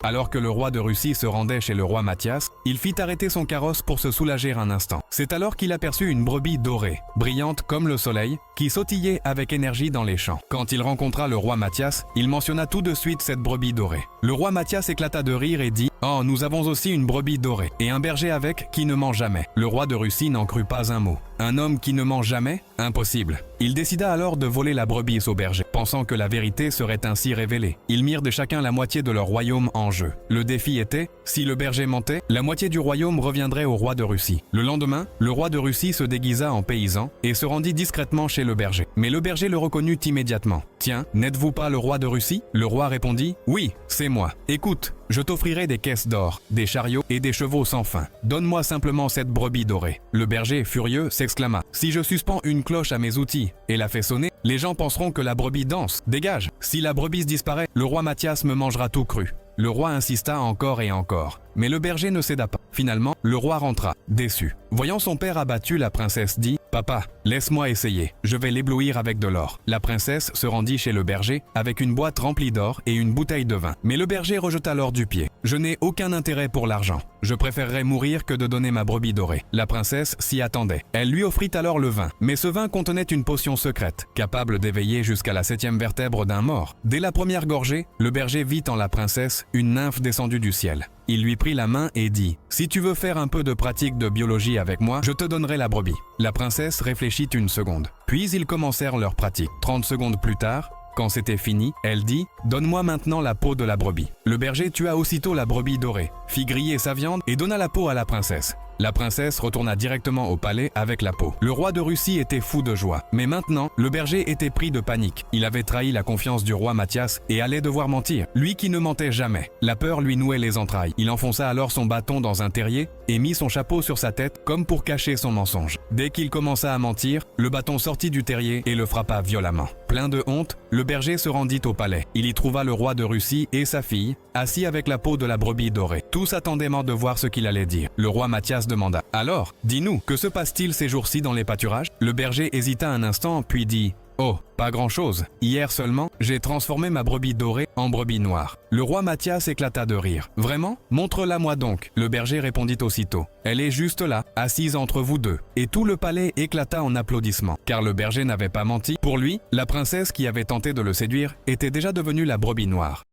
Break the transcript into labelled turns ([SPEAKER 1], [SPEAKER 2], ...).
[SPEAKER 1] Alors que le roi de Russie se rendait chez le roi Mathias, il fit arrêter son carrosse pour se soulager un instant. C'est alors qu'il aperçut une brebis dorée, brillante comme le soleil, qui sautillait avec énergie dans les champs. Quand il rencontra le roi Mathias, il mentionna tout de suite cette brebis dorée. Le roi Mathias éclata de rire et dit « Oh, nous avons aussi une brebis dorée, et un berger avec qui ne ment jamais. » Le roi de Russie n'en crut pas un mot. Un homme qui ne ment jamais? Impossible. Il décida alors de voler la brebis au berger, pensant que la vérité serait ainsi révélée. Ils mirent de chacun la moitié de leur royaume en jeu. Le défi était, si le berger mentait, la moitié du royaume reviendrait au roi de Russie. Le lendemain, le roi de Russie se déguisa en paysan et se rendit discrètement chez le berger. Mais le berger le reconnut immédiatement. « Tiens, n'êtes-vous pas le roi de Russie ?» Le roi répondit « Oui, c'est moi. Écoute, je t'offrirai des caisses d'or, des chariots et des chevaux sans fin. Donne-moi simplement cette brebis dorée. » Le berger, furieux, s'exclama « Si je suspends une cloche à mes outils et la fais sonner, les gens penseront que la brebis danse. Dégage! Si la brebis disparaît, le roi Mathias me mangera tout cru. » Le roi insista encore et encore, mais le berger ne céda pas. Finalement, le roi rentra, déçu. Voyant son père abattu, la princesse dit « Papa, laisse-moi essayer, je vais l'éblouir avec de l'or. » La princesse se rendit chez le berger avec une boîte remplie d'or et une bouteille de vin. Mais le berger rejeta l'or du pied. « Je n'ai aucun intérêt pour l'argent. Je préférerais mourir que de donner ma brebis dorée. » La princesse s'y attendait. Elle lui offrit alors le vin. Mais ce vin contenait une potion secrète, capable d'éveiller jusqu'à la 7e vertèbre d'un mort. Dès la première gorgée, le berger vit en la princesse une nymphe descendue du ciel. Il lui prit la main et dit « Si tu veux faire un peu de pratique de biologie avec moi, je te donnerai la brebis. » La princesse réfléchit une seconde. Puis ils commencèrent leur pratique. 30 secondes plus tard, quand c'était fini, elle dit « Donne-moi maintenant la peau de la brebis. » Le berger tua aussitôt la brebis dorée, fit griller sa viande et donna la peau à la princesse. La princesse retourna directement au palais avec la peau. Le roi de Russie était fou de joie. Mais maintenant, le berger était pris de panique. Il avait trahi la confiance du roi Mathias et allait devoir mentir. Lui qui ne mentait jamais. La peur lui nouait les entrailles. Il enfonça alors son bâton dans un terrier et mit son chapeau sur sa tête comme pour cacher son mensonge. Dès qu'il commença à mentir, le bâton sortit du terrier et le frappa violemment. Plein de honte, le berger se rendit au palais. Il y trouva le roi de Russie et sa fille, assis avec la peau de la brebis dorée. Tous attendaient de voir ce qu'il allait dire. Le roi Mathias demanda « Alors, dis-nous, que se passe-t-il ces jours-ci dans les pâturages ?» Le berger hésita un instant, puis dit « Oh, pas grand-chose. Hier seulement, j'ai transformé ma brebis dorée en brebis noire. » Le roi Mathias éclata de rire. « Vraiment? Montre-la-moi donc. » Le berger répondit aussitôt. « Elle est juste là, assise entre vous deux. » Et tout le palais éclata en applaudissements, car le berger n'avait pas menti. Pour lui, la princesse qui avait tenté de le séduire était déjà devenue la brebis noire.